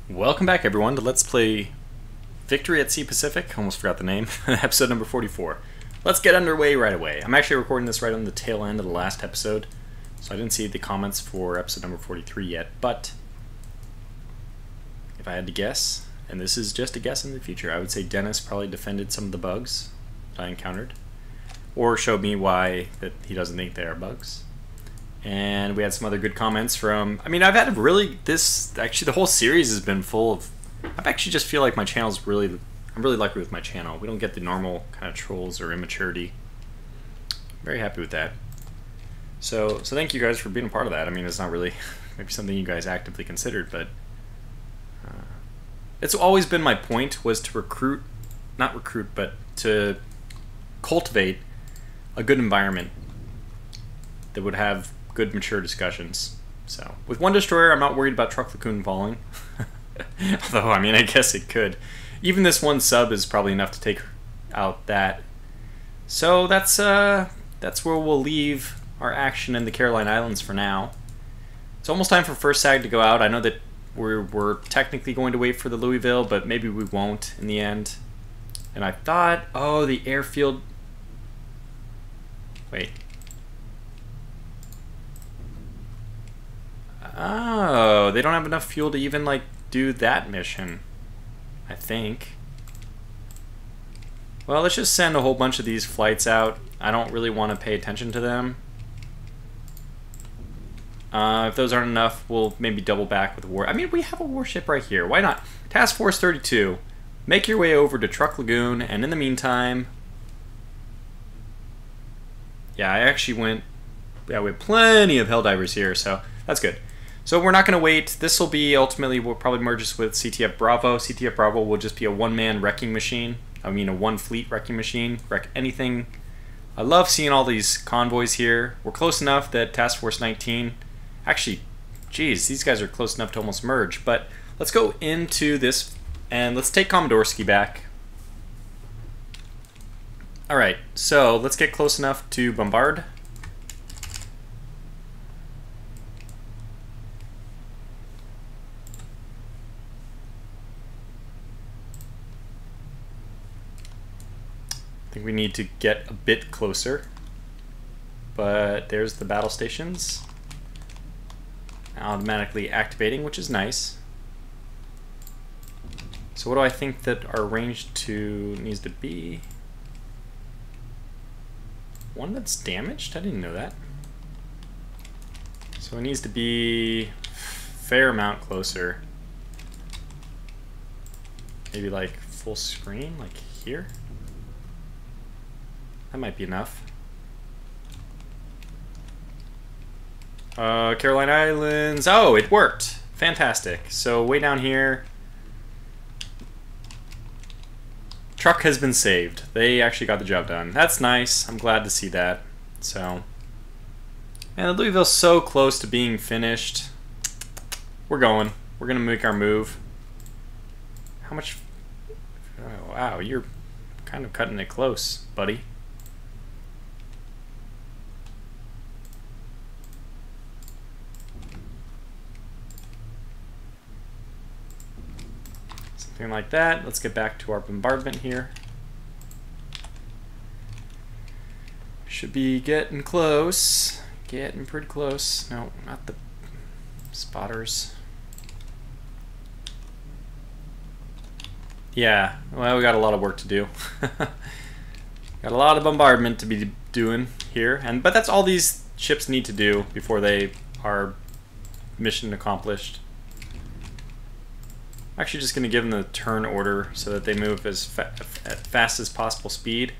Welcome back, everyone, to Let's Play Victory at Sea Pacific. Almost forgot the name. Episode number 44. Let's get underway right away. I'm actually recording this right on the tail end of the last episode, so I didn't see the comments for episode number 43 yet, but if I had to guess, and this is just a guess in the future, I would say Dennis probably defended some of the bugs that I encountered, or showed me why that he doesn't think they are bugs. And we had some other good comments from, I've had actually the whole series has been full of, I actually just feel like my channel's I'm really lucky with my channel. We don't get the normal kind of trolls or immaturity. Very happy with that. So thank you guys for being a part of that. I mean, it's not really maybe something you guys actively considered, but it's always been my point was to but to cultivate a good environment that would have good, mature discussions. So, with one destroyer, I'm not worried about Truk Lagoon falling. Although, I guess it could. Even this one sub is probably enough to take out that. So, that's where we'll leave our action in the Caroline Islands for now. It's almost time for first SAG to go out. I know that we're technically going to wait for the Louisville, but maybe we won't in the end. And I thought, oh, the airfield... Wait. Oh, they don't have enough fuel to even, do that mission, I think. Well, let's just send a whole bunch of these flights out. I don't really want to pay attention to them. If those aren't enough, we'll maybe double back with a war. We have a warship right here. Why not? Task Force 32. Make your way over to Truk Lagoon, and in the meantime... Yeah, I actually went... Yeah, we have plenty of Helldivers here, so that's good. So we're not going to wait. This will be, ultimately, we'll probably merge this with CTF Bravo. CTF Bravo will just be a one-man wrecking machine. A one-fleet wrecking machine. Wreck anything. I love seeing all these convoys here. We're close enough that Task Force 19... Actually, geez, these guys are close enough to almost merge. But let's go into this, and let's take Komodorski back. Alright, so let's get close enough to bombard. I think we need to get a bit closer, but there's the battle stations automatically activating, which is nice. So what do I think that our range needs to be? One that's damaged? I didn't know that. So it needs to be a fair amount closer. Maybe full screen, here? That might be enough. Caroline Islands. Oh, it worked. Fantastic. So way down here, Truk has been saved. They actually got the job done. That's nice. I'm glad to see that. So, man, the Louisville's so close to being finished. We're going. We're gonna make our move. How much? Oh, wow, you're kind of cutting it close, buddy. Something like that. Let's get back to our bombardment here. Should be getting close. Getting pretty close. No, not the spotters. Yeah, well, we got a lot of work to do. Got a lot of bombardment to be doing here, but that's all these ships need to do before they are mission accomplished. I'm actually just going to give them the turn order so that they move at fast as possible speed.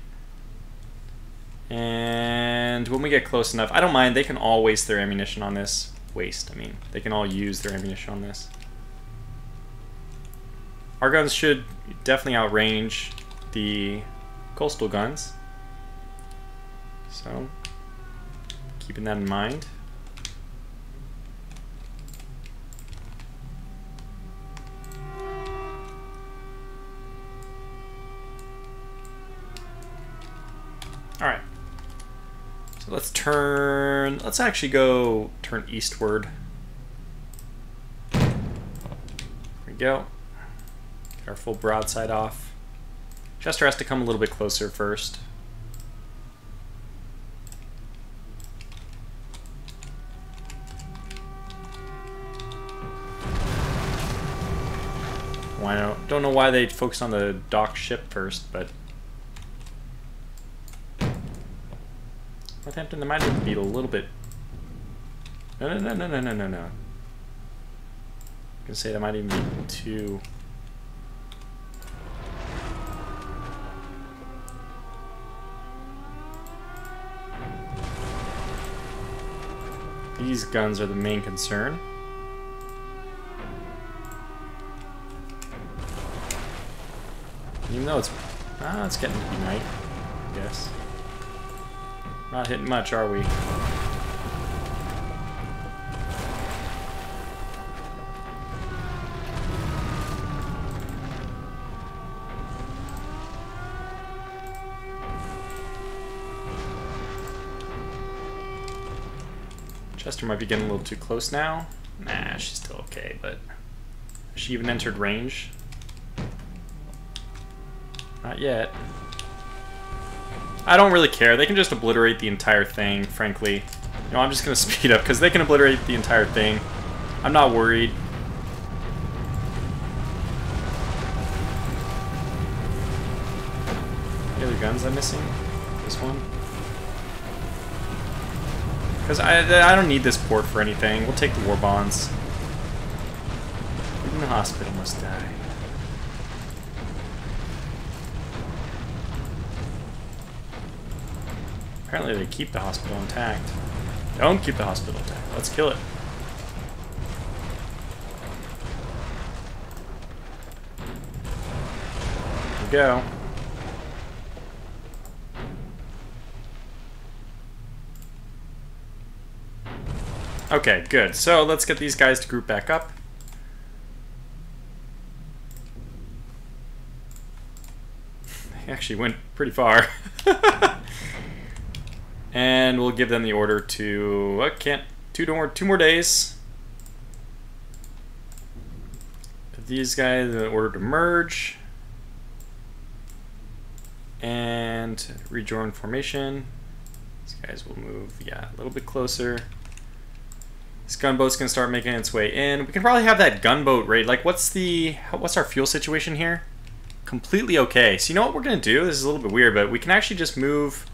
And when we get close enough, I don't mind. They can all waste their ammunition on this. They can all use their ammunition on this. Our guns should definitely outrange the coastal guns. So, keeping that in mind. Alright, so let's actually go turn eastward. go. Get our full broadside off. Chester has to come a little bit closer first. Don't know why they focused on the dock ship first, but Northampton, there might even be a little bit. No. I was gonna say there might even be two. These guns are the main concern. Even though it's getting to be night, I guess. Not hitting much, are we? Chester might be getting a little too close now. Nah, she's still okay, but she even entered range. Not yet. I don't really care. They can just obliterate the entire thing, frankly. You know, I'm just going to speed up because they can obliterate the entire thing. I'm not worried. Any other guns I'm missing? This one? Because I don't need this port for anything. We'll take the war bonds. Even the hospital must die. Apparently they keep the hospital intact. Don't keep the hospital intact. Let's kill it. Here we go. Okay, good. So let's get these guys to group back up. They actually went pretty far. And we'll give them the order to... two more days. These guys, the order to merge. And rejoin formation. These guys will move, yeah, a little bit closer. This gunboat's gonna start making its way in. We can probably have that gunboat raid. Like, what's our fuel situation here? Completely okay. So you know what we're gonna do? This is a little bit weird, but we can actually just move.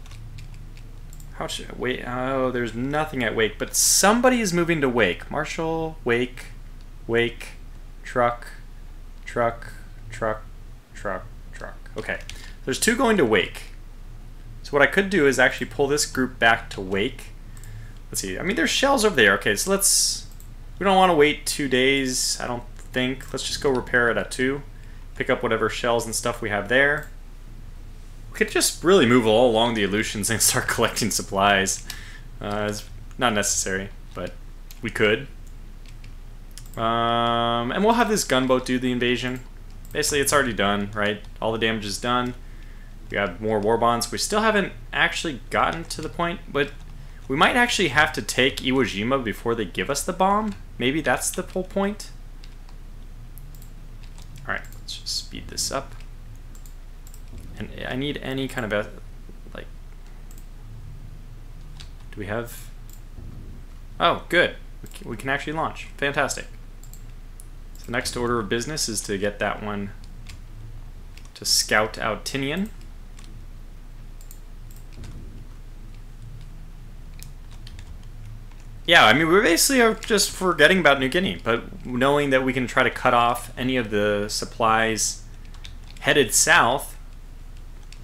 How should wait? Oh, there's nothing at Wake, but somebody is moving to Wake. Marshall, Wake, Truk. Okay, there's two going to Wake. So what I could do is actually pull this group back to Wake. Let's see. I mean, there's shells over there. Okay, so we don't want to wait 2 days, I don't think. Let's just go repair it at 2. Pick up whatever shells and stuff we have there. We could just really move all along the Aleutians and start collecting supplies. It's not necessary, but we could. And we'll have this gunboat do the invasion. Basically, it's already done, right? All the damage is done. We have more war bonds. We still haven't actually gotten to the point, but we might actually have to take Iwo Jima before they give us the bomb. Maybe that's the whole point. Alright, let's just speed this up. And I need any kind of, like... Do we have... Oh, good. We can actually launch. Fantastic. So the next order of business is to get that one to scout out Tinian. Yeah, I mean, we basically are just forgetting about New Guinea, but knowing that we can try to cut off any of the supplies headed south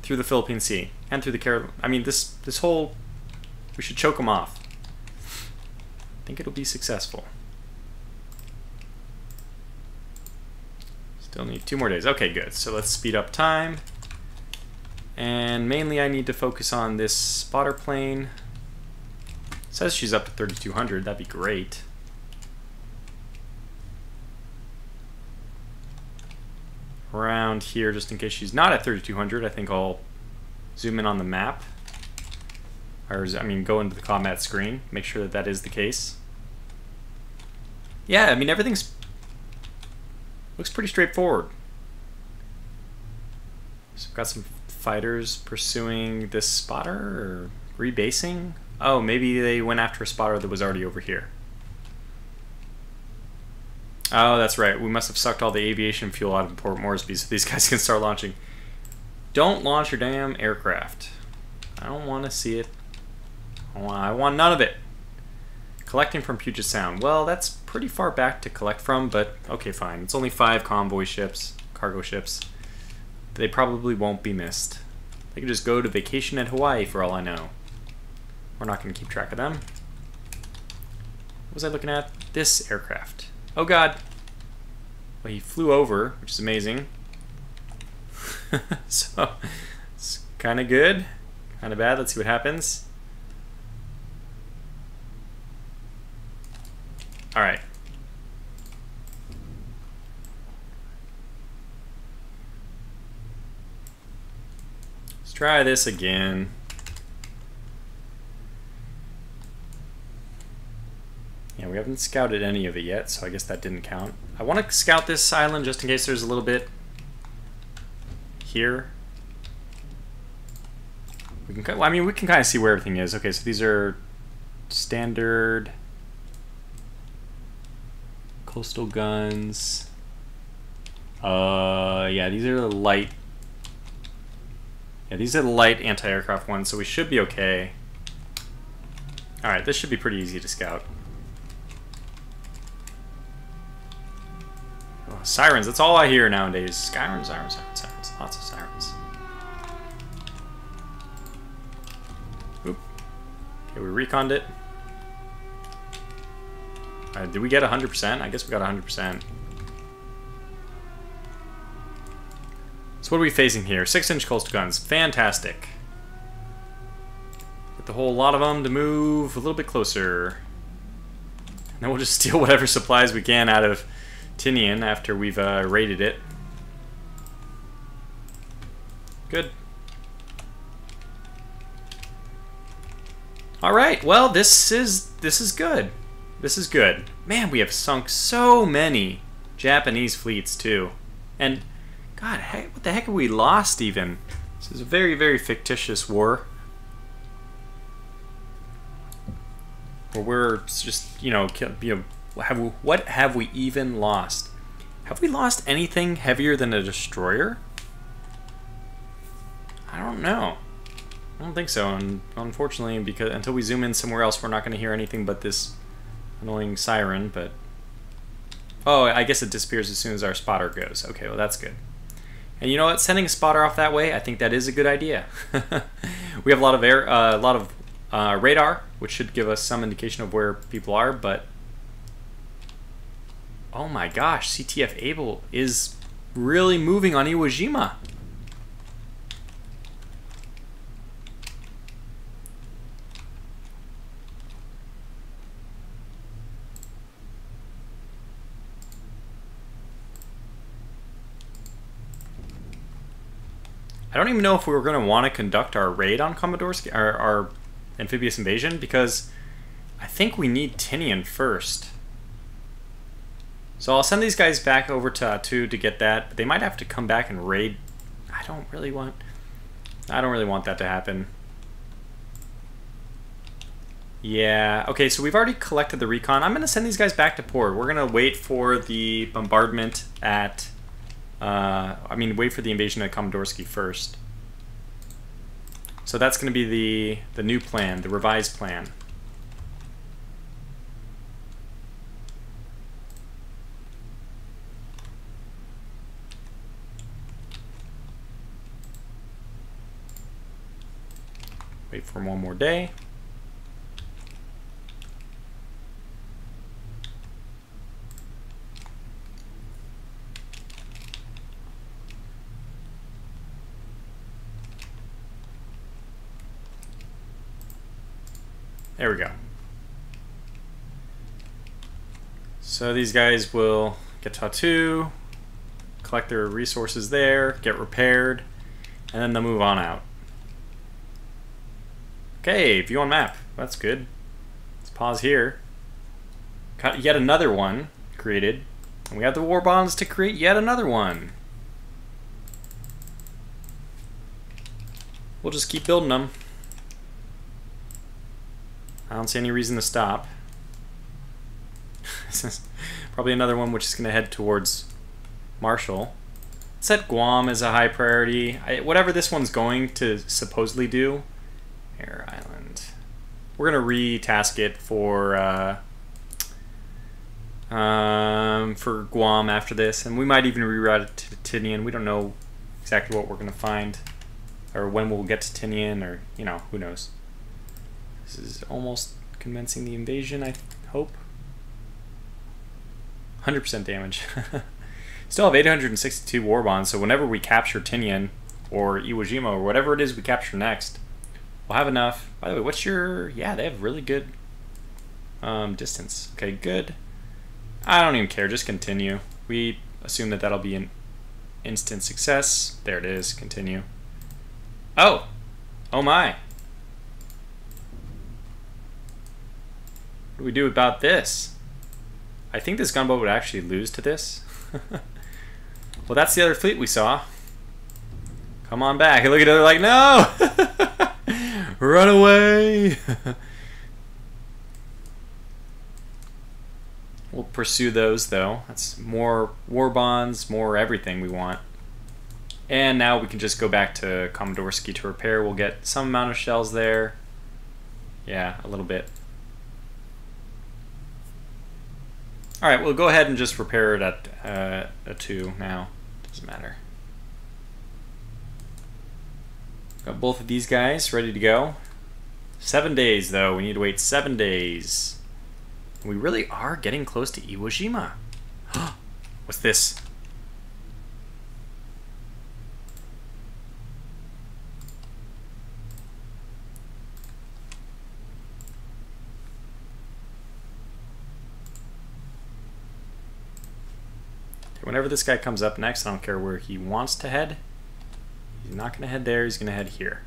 through the Philippine Sea and through the Caribbean. I mean, this whole... We should choke them off. I think it'll be successful. Still need 2 more days. Okay, good. So let's speed up time. And mainly I need to focus on this spotter plane. It says she's up to 3,200. That'd be great. Around here, just in case she's not at 3,200, I think I'll zoom in on the map. Or, I mean, go into the combat screen, make sure that that is the case. Yeah, I mean, everything's Looks pretty straightforward. So we've got some fighters pursuing this spotter, or rebasing. Oh, maybe they went after a spotter that was already over here. Oh, that's right. We must have sucked all the aviation fuel out of Port Moresby so these guys can start launching. Don't launch your damn aircraft. I don't want to see it. I want none of it. Collecting from Puget Sound. Well, that's pretty far back to collect from, but okay, fine. It's only 5 convoy ships, cargo ships. They probably won't be missed. They could just go to vacation at Hawaii for all I know. We're not going to keep track of them. What was I looking at? This aircraft. Oh god. Well, he flew over, which is amazing. So, it's kind of good. Kind of bad. Let's see what happens. Alright. Let's try this again. Yeah, we haven't scouted any of it yet, so I guess that didn't count. I want to scout this island just in case there's a little bit here. We can, well, I mean, we can kind of see where everything is. Okay, so these are standard coastal guns. Yeah, these are the light. Yeah, these are the light anti-aircraft ones, so we should be okay. All right, this should be pretty easy to scout. Oh, sirens, that's all I hear nowadays. Sirens, sirens, sirens, sirens. Lots of sirens. Oop. Okay, we reconned it. Did we get 100%? I guess we got 100%. So what are we facing here? 6-inch coastal guns. Fantastic. Get the whole lot of them to move a little bit closer. And then we'll just steal whatever supplies we can out of Tinian after we've raided it. Good. Alright, well, this is good. This is good. Man, we have sunk so many Japanese fleets, too. And, God, what the heck have we lost, even? This is a very, very fictitious war. Where we're just, what have we even lost? Have we lost anything heavier than a destroyer? I don't know. I don't think so, and unfortunately, because until we zoom in somewhere else, we're not going to hear anything but this annoying siren, but... Oh, I guess it disappears as soon as our spotter goes. Okay, well that's good. And you know what? Sending a spotter off that way, I think that is a good idea. We have a lot of radar, which should give us some indication of where people are, but... Oh my gosh, CTF Able is really moving on Iwo Jima. I don't even know if we were going to want to conduct our raid on Komodorski, our amphibious invasion, because I think we need Tinian first. So I'll send these guys back over to Atu to get that, but they might have to come back and raid. I don't really want that to happen. Yeah, okay, so we've already collected the recon. I'm going to send these guys back to port. We're going to wait for the bombardment at... wait for the invasion at Komodorski first. So that's going to be the new plan, the revised plan. Wait for one more day. There we go. So these guys will get to Atu, collect their resources there, get repaired, and then they'll move on out. Okay, view on map. That's good. Let's pause here. Got yet another one created. And we have the war bonds to create yet another one. We'll just keep building them. I don't see any reason to stop. This is probably another one which is going to head towards Marshall. Set Guam as a high priority. Whatever this one's going to supposedly do. Air Island. We're going to retask it for Guam after this. And we might even reroute it to Tinian. We don't know exactly what we're going to find. Or when we'll get to Tinian, or, you know, who knows. This is almost commencing the invasion, I hope. 100% damage. Still have 862 war bonds, so whenever we capture Tinian or Iwo Jima or whatever it is we capture next, we'll have enough. By the way, what's your... Yeah, they have really good distance. Okay, good. I don't even care, just continue. We assume that that'll be an instant success. There it is, continue. Oh! Oh my! What do we do about this? I think this gunboat would actually lose to this. Well, that's the other fleet we saw. Come on back. And look at it, they're like, no! Run away! We'll pursue those, though. That's more war bonds, more everything we want. And now we can just go back to Komodorski to repair. We'll get some amount of shells there. Yeah, a little bit. Alright, we'll go ahead and just repair it at a 2 now. Doesn't matter. Got both of these guys ready to go. 7 days, though. We need to wait 7 days. We really are getting close to Iwo Jima. What's this? Whenever this guy comes up next, I don't care where he wants to head. He's not going to head there, he's going to head here.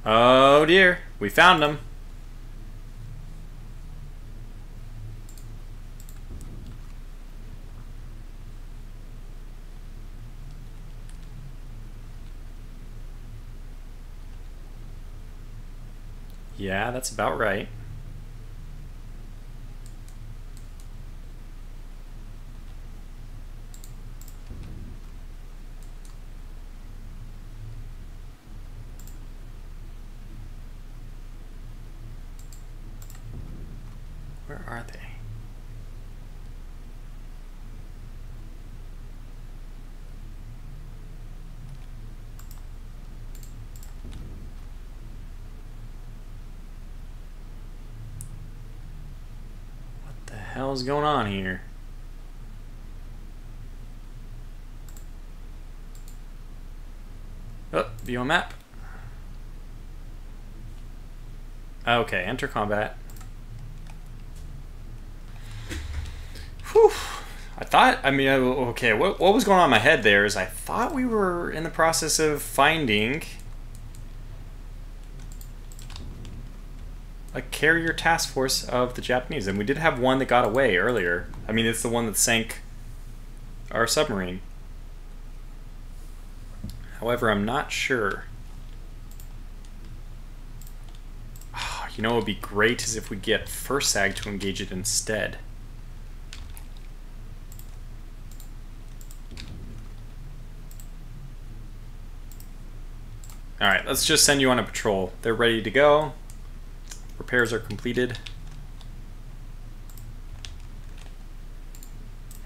Oh dear, we found him. Yeah, that's about right. Where are they? Hell's going on here? Oh, view on map. Okay, enter combat. Whew. Okay, what was going on in my head there is I thought we were in the process of finding a carrier task force of the Japanese, and we did have one that got away earlier. I mean, it's the one that sank our submarine. However, I'm not sure. Oh, you know what would be great is if we get First SAG to engage it instead. Alright, let's just send you on a patrol. They're ready to go. Repairs are completed.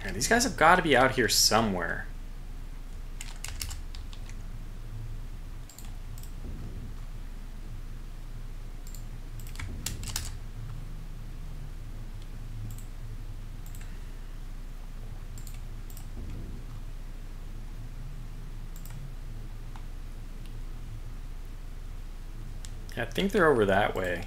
And these guys have got to be out here somewhere. Yeah, I think they're over that way.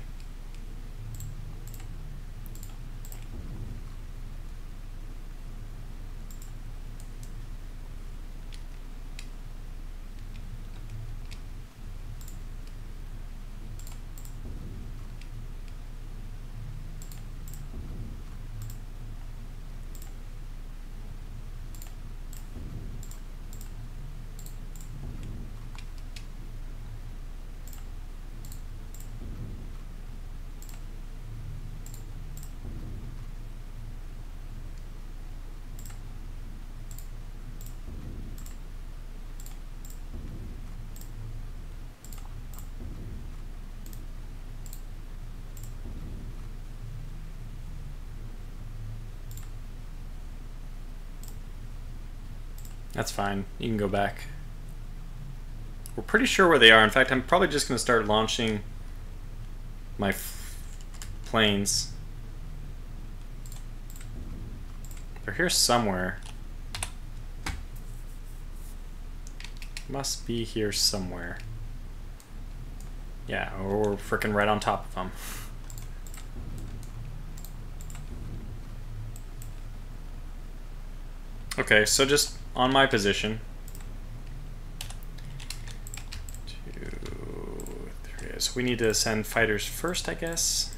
That's fine. You can go back. We're pretty sure where they are. In fact, I'm probably just going to start launching my planes. They're here somewhere. Must be here somewhere. Yeah, or we're freaking right on top of them. Okay, so just on my position. 2, 3. So we need to send fighters first, I guess.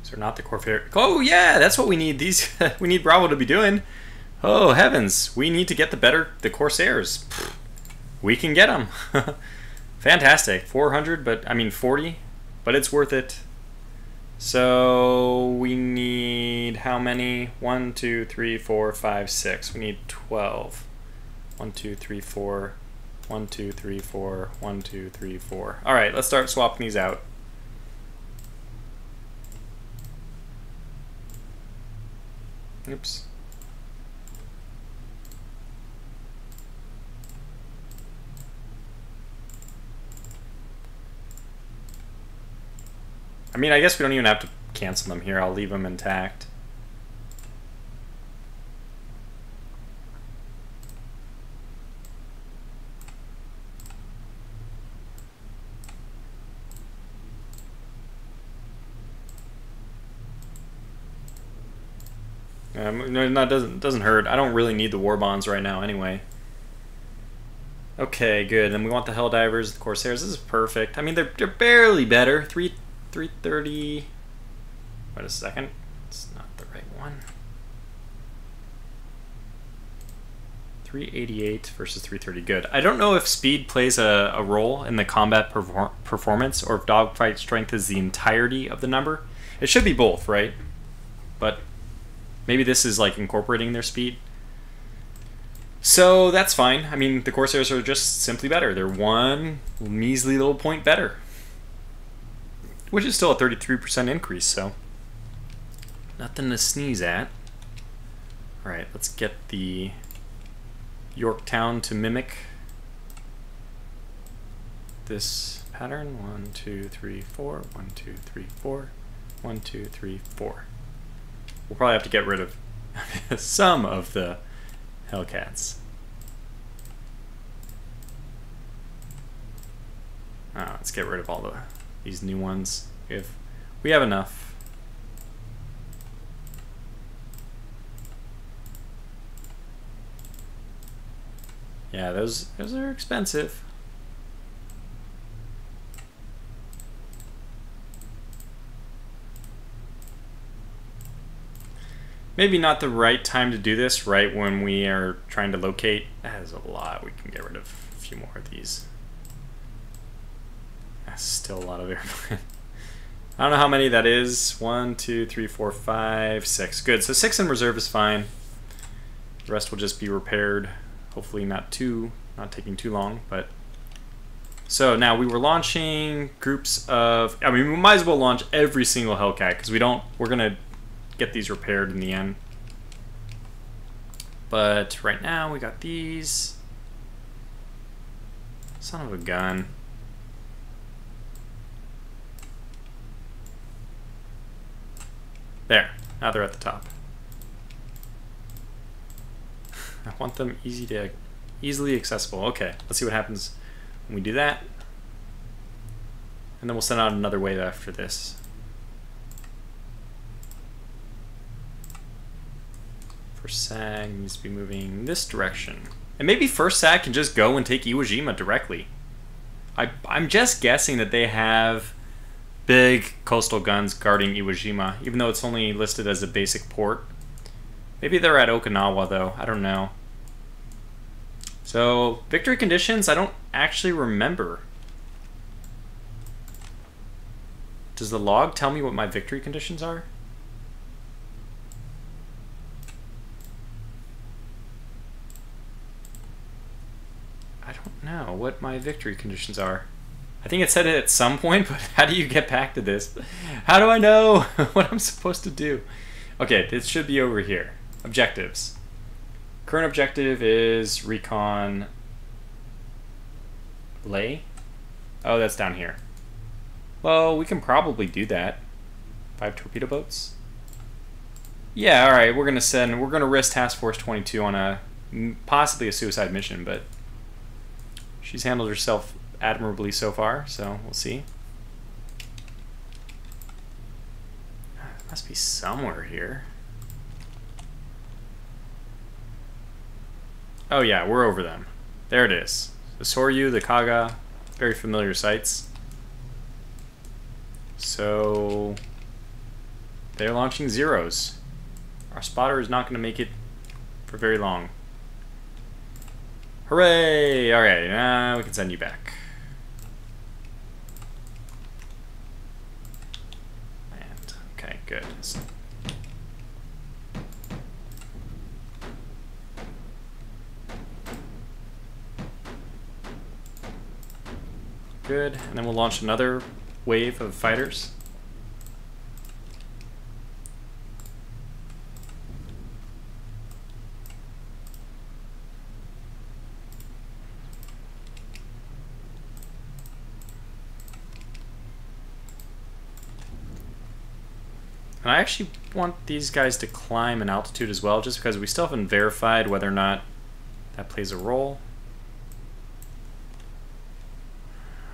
So not the Corsair. Oh yeah, that's what we need. These we need Bravo to be doing. Oh heavens, we need to get the Corsairs. We can get them. Fantastic. 400, but I mean 40, but it's worth it. So we need how many? 1, 2, 3, 4, 5, 6. We need 12. 1, 2, 3, 4. 1, 2, 3, 4. 1, 2, 3, 4. All right, let's start swapping these out. Oops. I mean, I guess we don't even have to cancel them here. I'll leave them intact. No, it doesn't hurt. I don't really need the war bonds right now anyway. Okay, good. And we want the Helldivers, the Corsairs. This is perfect. I mean, they're barely better. 330. Wait a second. It's not the right one. 388 versus 330. Good. I don't know if speed plays a role in the combat performance or if dogfight strength is the entirety of the number. It should be both, right? But maybe this is like incorporating their speed. So that's fine. I mean, the Corsairs are just simply better. They're one measly little point better, which is still a 33% increase, so nothing to sneeze at. All right, let's get the Yorktown to mimic this pattern. 1, 2, 3, 4. 1, 2, 3, 4. 1, 2, 3, 4. We'll probably have to get rid of some of the Hellcats. Let's get rid of all these new ones. If we have enough. Yeah, those are expensive. Maybe not the right time to do this, right when we are trying to locate. That is a lot. We can get rid of a few more of these. That's still a lot of airplanes. I don't know how many that is. 1, 2, 3, 4, 5, 6. Good. So 6 in reserve is fine. The rest will just be repaired. Hopefully not taking too long. But so now we were launching groups of. I mean, we might as well launch every single Hellcat because we're gonna get these repaired in the end. But right now we got these. Son of a gun. There. Now they're at the top. I want them easily accessible. Okay, let's see what happens when we do that. And then we'll send out another wave after this. First SAG needs to be moving this direction. And maybe first SAG can just go and take Iwo Jima directly. I'm just guessing that they have big coastal guns guarding Iwo Jima, even though it's only listed as a basic port. Maybe they're at Okinawa, though. I don't know. So, victory conditions, I don't actually remember. Does the log tell me what my victory conditions are? know what my victory conditions are. I think it said it at some point, but how do you get back to this? How do I know what I'm supposed to do? Okay, this should be over here. Objectives. Current objective is recon... Lay? Oh, that's down here. Well, we can probably do that. 5 torpedo boats? Yeah, alright, we're gonna risk Task Force 22 on a possibly a suicide mission, but she's handled herself admirably so far, so we'll see. It must be somewhere here. Oh yeah, we're over them. There it is. The Soryu, the Kaga, very familiar sights. So they're launching zeros. Our spotter is not going to make it for very long. Hooray! Alright, now we can send you back. And, okay, good. So, good, and then we'll launch another wave of fighters. And I actually want these guys to climb in altitude as well, just because we still haven't verified whether or not that plays a role.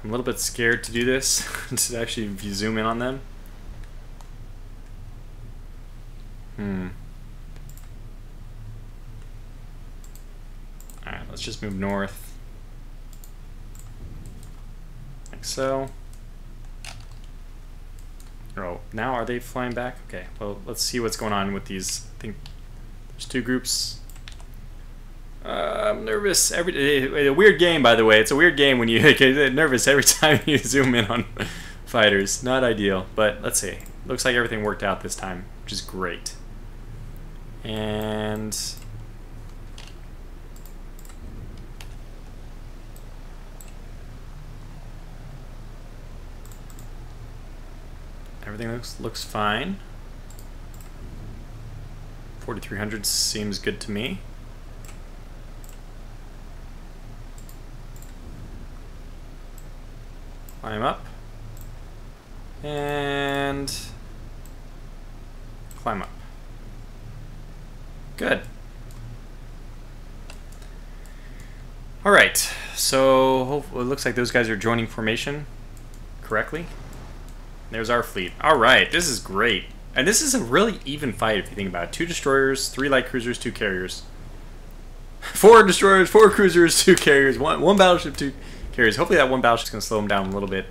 I'm a little bit scared to do this, to actually zoom in on them. Alright, let's just move north. Like so. Oh, now are they flying back? Okay, well, let's see what's going on with these. I think there's 2 groups. I'm nervous. A weird game, by the way. It's a weird game when you get nervous every time you zoom in on fighters. Not ideal, but let's see. Looks like everything worked out this time, which is great. And everything looks fine. 4300 seems good to me. Climb up. And climb up. Good. Alright, so it looks like those guys are joining formation correctly. There's our fleet. Alright, this is great. And this is a really even fight if you think about it. 2 destroyers, 3 light cruisers, 2 carriers. 4 destroyers, 4 cruisers, 2 carriers, one battleship, 2 carriers. Hopefully that one battleship's going to slow them down a little bit.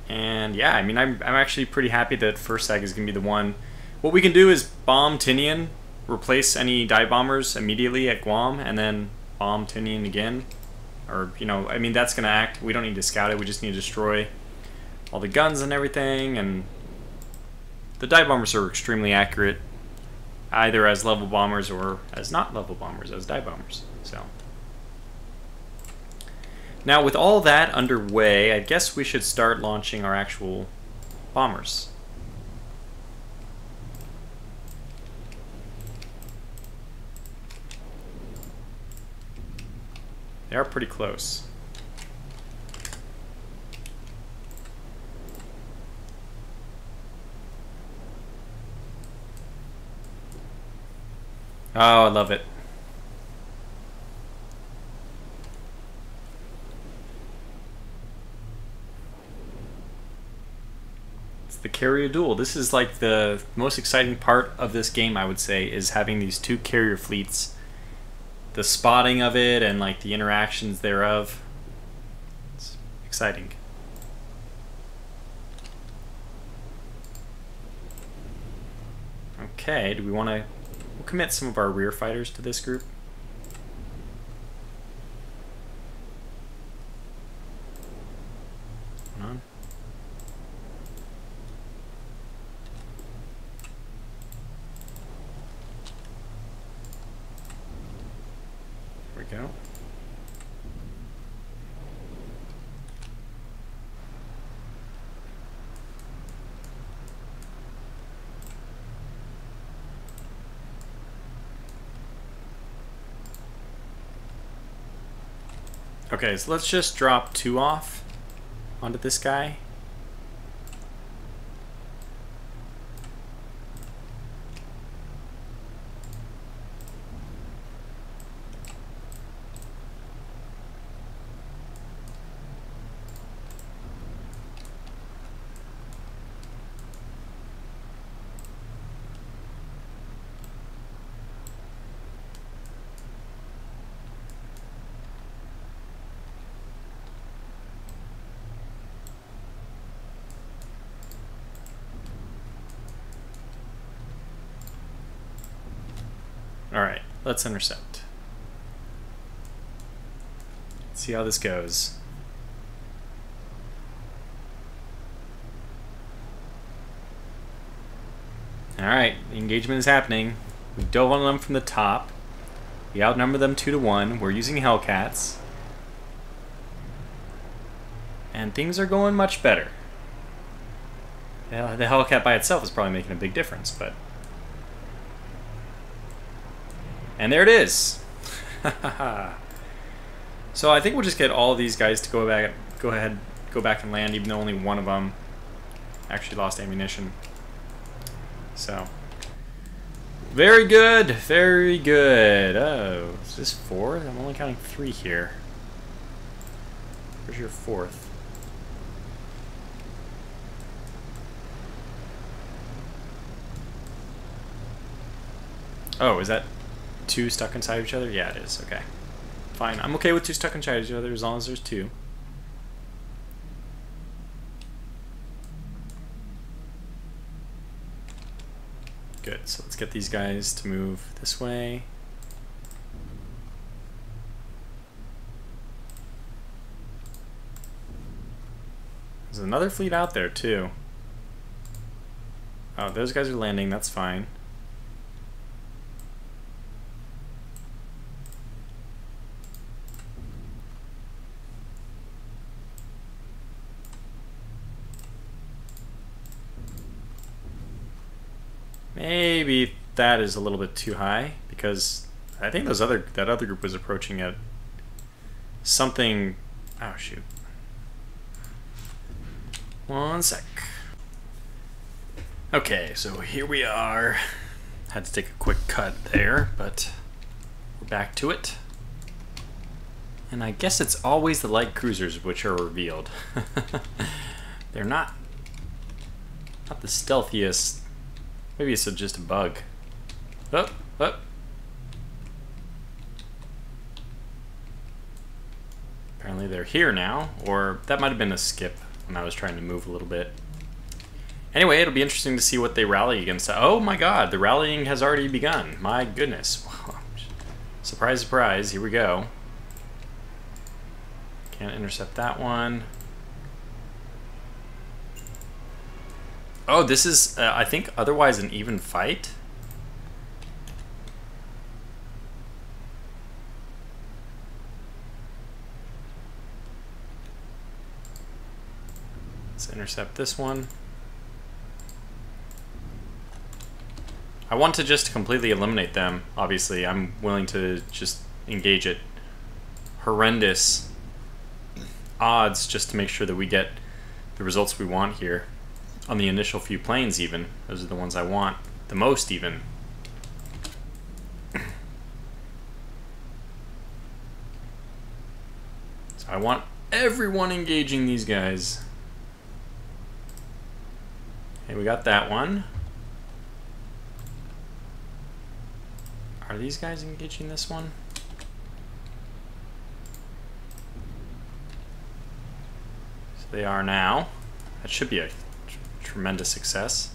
And yeah, I mean, I'm actually pretty happy that first seg is going to be the one. What we can do is bomb Tinian, replace any dive bombers immediately at Guam, and then bomb Tinian again. Or, you know, I mean, that's going to act. We don't need to scout it. We just need to destroy all the guns and everything. And the dive bombers are extremely accurate, either as level bombers or as not level bombers, as dive bombers. So now with all that underway, I guess we should start launching our actual bombers. They are pretty close. Oh, I love it. It's the carrier duel. This is like the most exciting part of this game, I would say, is having these 2 carrier fleets. The spotting of it and like the interactions thereof. It's exciting. Okay, do we want to... We'll commit some of our rear fighters to this group. Hold on. There we go. Okay, so let's just drop 2 off onto this guy. Alright, let's intercept. Let's see how this goes. Alright, the engagement is happening. We dove on them from the top. We outnumber them 2-1. We're using Hellcats. And things are going much better. The Hellcat by itself is probably making a big difference, but... And there it is! So I think we'll just get all of these guys to go back and land, even though only one of them actually lost ammunition. So, very good, very good. Oh, is this 4? I'm only counting 3 here. Where's your 4th? Oh, is that 2 stuck inside each other? Yeah, it is. Okay. Fine. I'm okay with 2 stuck inside each other as long as there's 2. Good. So let's get these guys to move this way. There's another fleet out there, too. Oh, those guys are landing. That's fine. Maybe that is a little bit too high, because I think that other group was approaching at something. Oh shoot! One sec. Okay, so here we are. Had to take a quick cut there, but we're back to it. And I guess it's always the light cruisers which are revealed. They're not the stealthiest. Maybe it's just a bug. Oh, oh. Apparently they're here now, or that might have been a skip when I was trying to move a little bit. Anyway, it'll be interesting to see what they rally against. Oh my god, the rallying has already begun. My goodness. Surprise, surprise, here we go. Can't intercept that one. Oh, this is, I think, otherwise an even fight. Let's intercept this one. I want to just completely eliminate them, obviously. I'm willing to just engage at horrendous odds just to make sure that we get the results we want here. On the initial few planes, even. Those are the ones I want the most, even. So I want everyone engaging these guys. Okay, we got that one. Are these guys engaging this one? So they are now. That should be a tremendous success.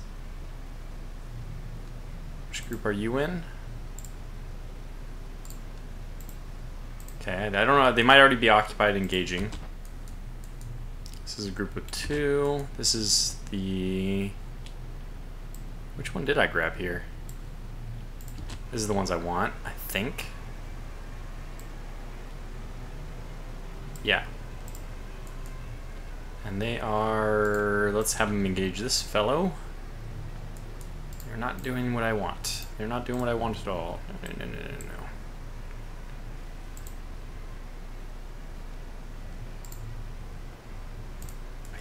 Which group are you in? Okay, I don't know. They might already be occupied engaging. This is a group of 2. This is the... Which one did I grab here? This is the ones I want, I think. Yeah. And they are... Let's have them engage this fellow. They're not doing what I want. They're not doing what I want at all. No, no, no, no, no.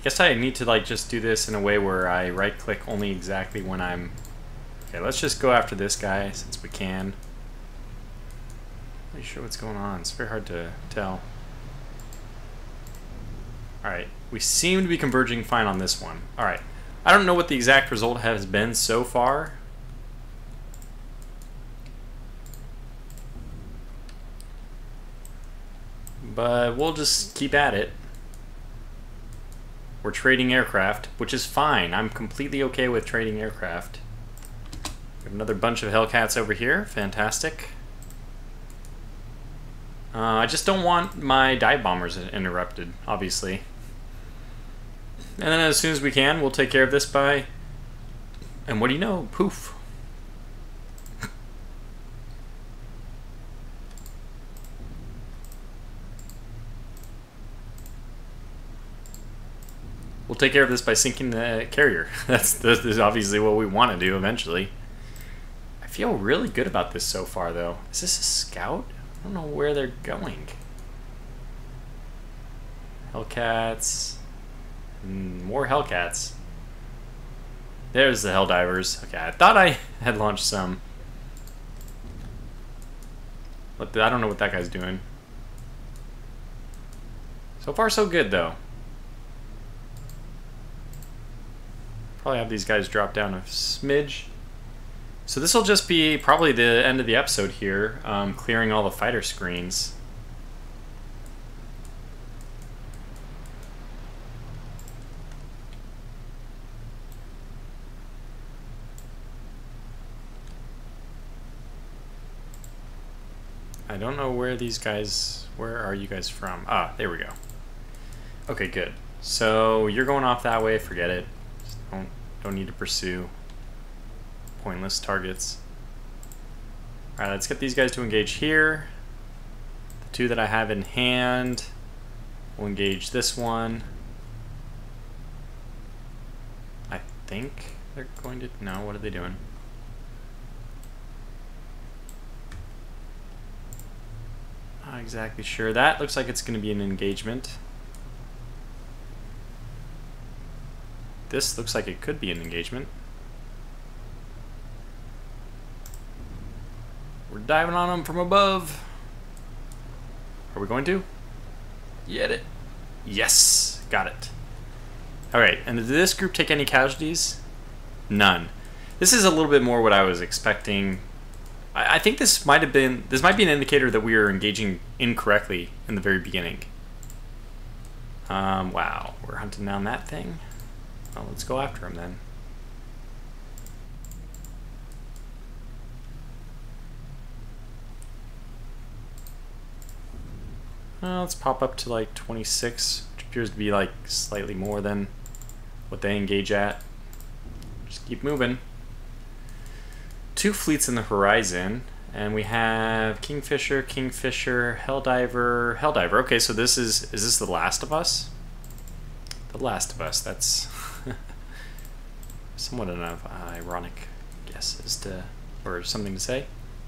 Guess I need to like just do this in a way where I right click only exactly when I'm... Okay, let's just go after this guy since we can. Not really sure what's going on. It's very hard to tell. Alright, we seem to be converging fine on this one. Alright, I don't know what the exact result has been so far. But we'll just keep at it. We're trading aircraft, which is fine. I'm completely okay with trading aircraft. We have another bunch of Hellcats over here. Fantastic. I just don't want my dive bombers interrupted, obviously. And then as soon as we can, we'll take care of this by... And what do you know? Poof. We'll take care of this by sinking the carrier. That's obviously what we want to do eventually. I feel really good about this so far, though. Is this a scout? I don't know where they're going. Hellcats. More Hellcats. There's the Helldivers. Okay, I thought I had launched some. But I don't know what that guy's doing. So far, so good, though. Probably have these guys drop down a smidge. So this will just be probably the end of the episode here, clearing all the fighter screens. I don't know where these guys... Where are you guys from? Ah, there we go. Okay, good. So you're going off that way. Forget it. Just don't need to pursue pointless targets. Alright, let's get these guys to engage here. The two that I have in hand will engage this one. I think they're going to... No, what are they doing? Not exactly sure. That looks like it's going to be an engagement. This looks like it could be an engagement. We're diving on them from above. Are we going to? Get it. Yes, got it. Alright, and did this group take any casualties? None. This is a little bit more what I was expecting. I think this might be an indicator that we are engaging incorrectly in the very beginning. Wow, we're hunting down that thing. Well, let's go after him then. Let's pop up to like 26, which appears to be like slightly more than what they engage at. Just keep moving. 2 fleets in the horizon, and we have Kingfisher, Helldiver, Helldiver. Okay, so is this The Last of Us? The Last of Us, that's somewhat an ironic guess as to, or something to say.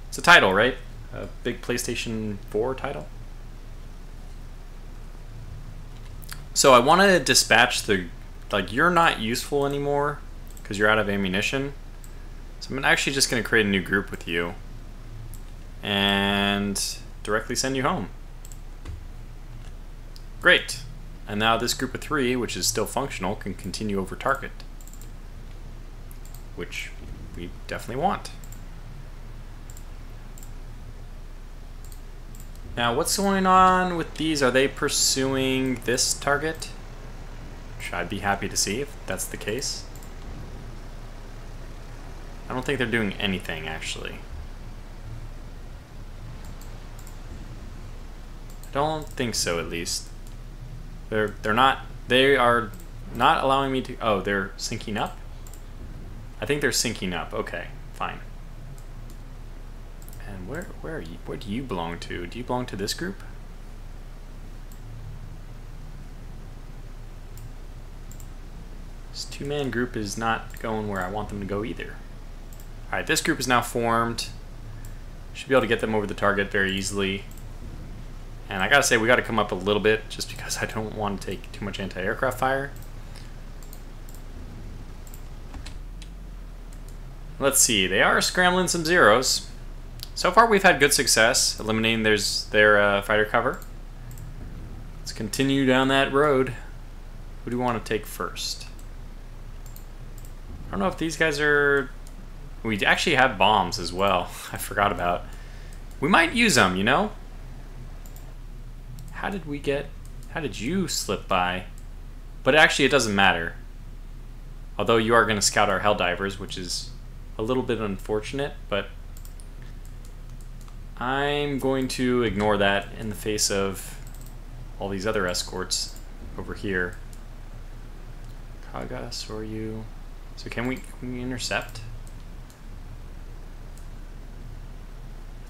It's a title, right? A big PlayStation 4 title. So I want to dispatch the, like, you're not useful anymore because you're out of ammunition. So I'm actually just going to create a new group with you and directly send you home. Great. And now this group of 3, which is still functional, can continue over target, which we definitely want. Now, what's going on with these? Are they pursuing this target? Which I'd be happy to see if that's the case. I don't think they're doing anything, actually. I don't think so, at least. They are not allowing me to... Oh, they're syncing up? I think they're syncing up. Okay, fine. And where are you? Where do you belong to? Do you belong to this group? This 2-man group is not going where I want them to go either. Alright, this group is now formed. Should be able to get them over the target very easily. And I gotta say, we gotta come up a little bit just because I don't want to take too much anti-aircraft fire. let's see. They are scrambling some zeros. So far, we've had good success eliminating their fighter cover. Let's continue down that road. Who do we want to take first? I don't know if these guys are... We actually have bombs as well. I forgot about. We might use them, you know? How did you slip by? But actually, it doesn't matter. Although you are going to scout our Helldivers, which is a little bit unfortunate, but I'm going to ignore that in the face of all these other escorts over here. Kaga, Soryu. So can we intercept?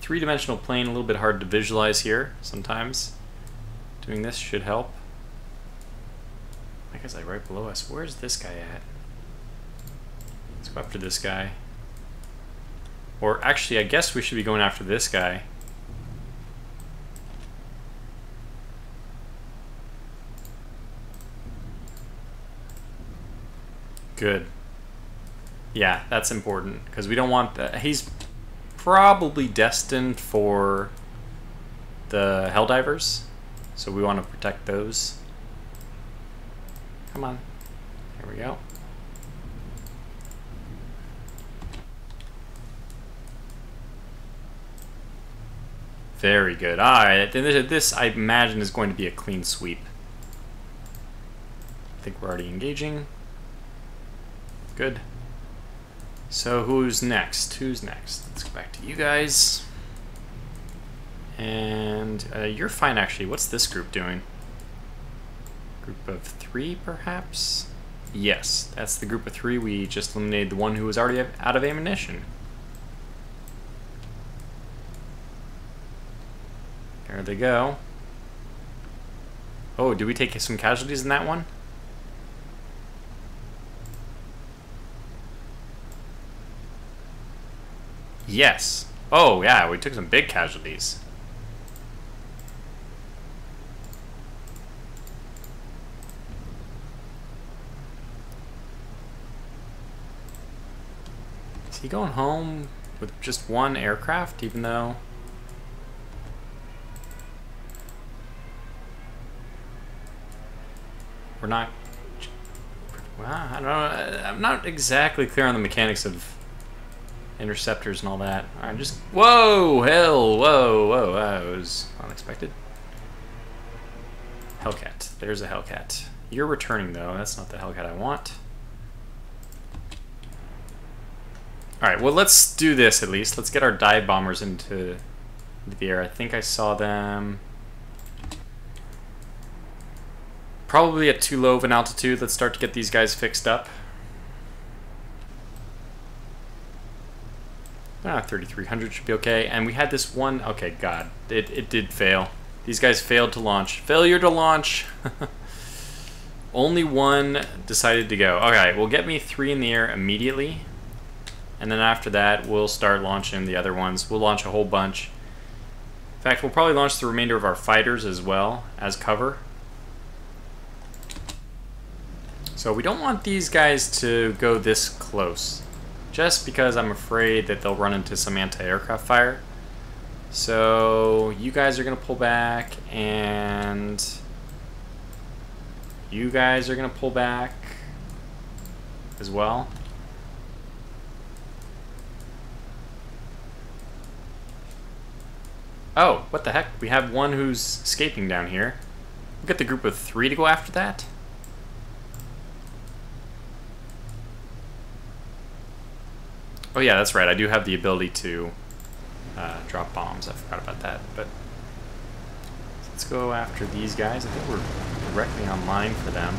Three-dimensional plane, a little bit hard to visualize here sometimes. Doing this should help. I guess like right below us. Where's this guy at? Let's go after this guy. Or actually, I guess we should be going after this guy. Good. Yeah, that's important, because we don't want that. He's probably destined for the Helldivers, so we want to protect those. Come on. Here we go. Very good. Alright, this I imagine is going to be a clean sweep. I think we're already engaging. Good. So who's next? Who's next? Let's go back to you guys. And you're fine, actually. What's this group doing? Group of 3, perhaps? Yes, that's the group of 3. We just eliminated the one who was already out of ammunition. There they go. Oh, did we take some casualties in that one? Yes. Oh, yeah, we took some big casualties. Is he going home with just one aircraft, even though... We're not... Well, I don't know. I'm not exactly clear on the mechanics of interceptors and all that. Alright, just... Whoa! Hell! Whoa! Whoa! That was unexpected. Hellcat. There's a Hellcat. You're returning, though. That's not the Hellcat I want. Alright, well, let's do this, at least. Let's get our dive bombers into the air. I think I saw them... Probably at too low of an altitude. Let's start to get these guys fixed up. 3,300 should be okay. And we had this one... Okay, God. It did fail. These guys failed to launch. Failure to launch. Only one decided to go. Okay, well, get me 3 in the air immediately. And then after that, we'll start launching the other ones. We'll launch a whole bunch. In fact, we'll probably launch the remainder of our fighters as well as cover. So we don't want these guys to go this close, just because I'm afraid that they'll run into some anti-aircraft fire. So you guys are going to pull back, and you guys are going to pull back as well. Oh, what the heck? We have one who's escaping down here. We'll get the group of 3 to go after that. Oh yeah, that's right. I do have the ability to drop bombs. I forgot about that. But let's go after these guys. I think we're directly online for them.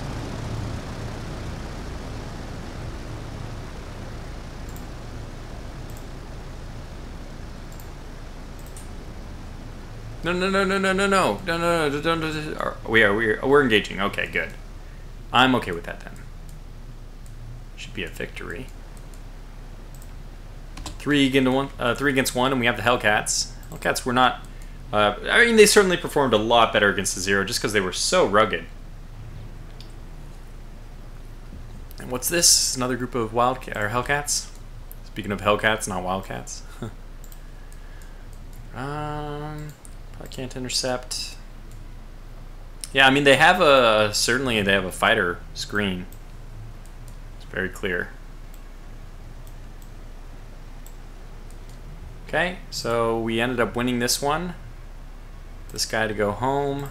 No. We're engaging. Okay, good. I'm okay with that then. Should be a victory. 3 against 1, and we have the Hellcats. Hellcats were not... I mean, they certainly performed a lot better against the Zero, just because they were so rugged. And what's this? Another group of Hellcats? Speaking of Hellcats, not Wildcats. Probably can't intercept. Yeah, I mean they have a certainly they have a fighter screen. It's very clear. Okay, so we ended up winning this one. This guy to go home.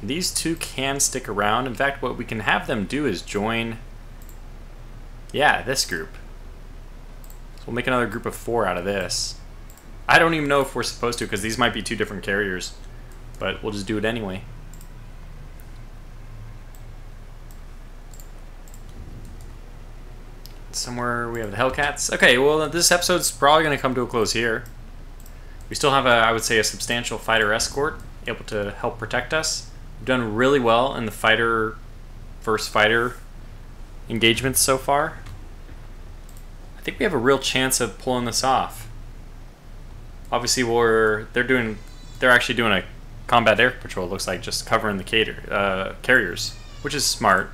And these two can stick around. In fact, what we can have them do is join. Yeah, this group. So we'll make another group of 4 out of this. I don't even know if we're supposed to because these might be 2 different carriers. But we'll just do it anyway. Somewhere we have the Hellcats. Okay, well this episode's probably going to come to a close here. We still have, I would say, a substantial fighter escort able to help protect us. We've done really well in the fighter versus fighter engagements so far. I think we have a real chance of pulling this off. Obviously, they're actually doing a combat air patrol. It looks like just covering the carriers, which is smart.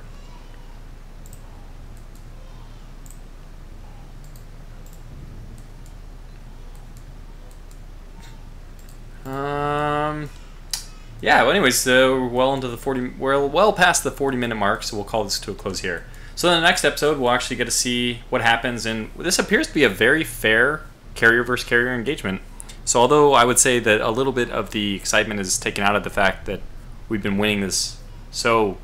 Yeah. Well, anyways, we're well into the 40. We're well past the 40-minute mark, so we'll call this to a close here. So in the next episode, we'll actually get to see what happens, and this appears to be a very fair carrier versus carrier engagement. So although I would say that a little bit of the excitement is taken out of the fact that we've been winning this so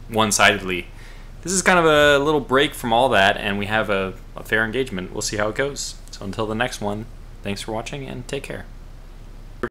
one-sidedly, this is kind of a little break from all that, and we have a fair engagement. We'll see how it goes. So until the next one, thanks for watching, and take care.